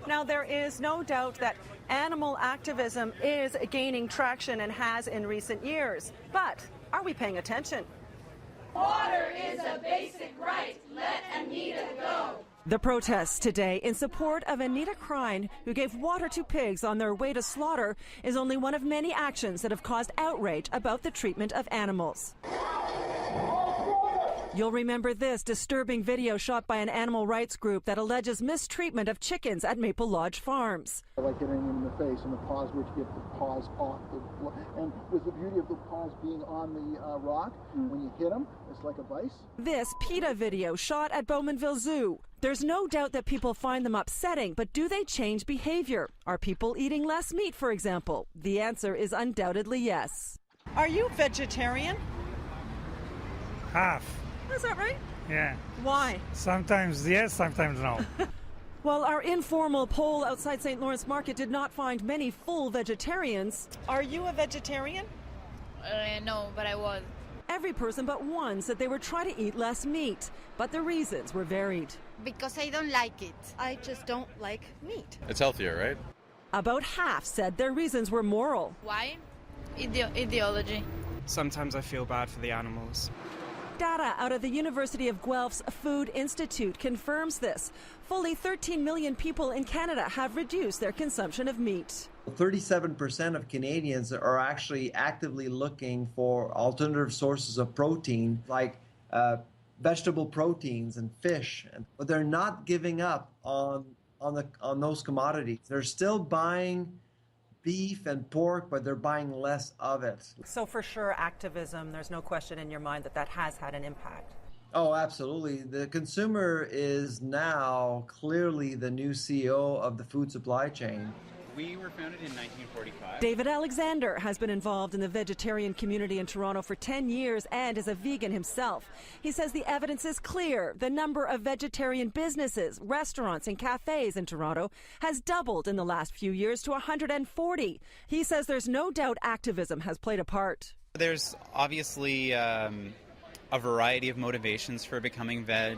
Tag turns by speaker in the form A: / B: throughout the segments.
A: Now, there is no doubt that animal activism is gaining traction and has in recent years. But are we paying attention?
B: Water is a basic right. Let Anita go.
A: The protests today in support of Anita Krine, who gave water to pigs on their way to slaughter, is only one of many actions that have caused outrage about the treatment of animals. You'll remember this disturbing video shot by an animal rights group that alleges mistreatment of chickens at Maple Lodge Farms.
C: I like hitting them in the face and the paws, which get the paws off and with the beauty of the paws being on the rock, when you hit them, it's like a vice.
A: This PETA video shot at Bowmanville Zoo. There's no doubt that people find them upsetting, but do they change behavior? Are people eating less meat, for example? The answer is undoubtedly yes. Are you vegetarian?
D: Half.
A: Is that right?
D: Yeah.
A: Why?
D: Sometimes yes, sometimes no.
A: Well, our informal poll outside St. Lawrence Market did not find many full vegetarians. Are you a vegetarian?
E: No, but I was.
A: Every person but one said they were trying to eat less meat, but the reasons were varied.
E: Because I don't like it.
A: I just don't like meat.
F: It's healthier, right?
A: About half said their reasons were moral.
E: Why? Ideology.
G: Sometimes I feel bad for the animals.
A: Data out of the University of Guelph's Food Institute confirms this. Fully 13 million people in Canada have reduced their consumption of meat.
H: 37% of Canadians are actually actively looking for alternative sources of protein, like vegetable proteins and fish, but they're not giving up on those commodities. They're still buying beef and pork, but they're buying less of it.
A: So for sure, activism, there's no question in your mind that that has had an impact.
H: Oh, absolutely. The consumer is now clearly the new CEO of the food supply chain.
F: We were founded in 1945.
A: David Alexander has been involved in the vegetarian community in Toronto for 10 years and is a vegan himself. He says the evidence is clear. The number of vegetarian businesses, restaurants and cafes in Toronto has doubled in the last few years to 140. He says there's no doubt activism has played a part.
I: There's obviously a variety of motivations for becoming veg,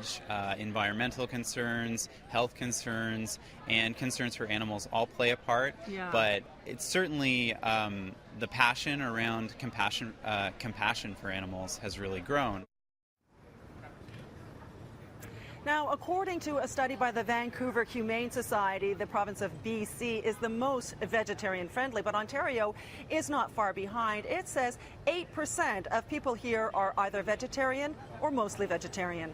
I: environmental concerns, health concerns, and concerns for animals all play a part.
A: Yeah.
I: But it's certainly the passion around compassion for animals has really grown.
A: Now, according to a study by the Vancouver Humane Society, the province of BC is the most vegetarian friendly, but Ontario is not far behind. It says 8% of people here are either vegetarian or mostly vegetarian.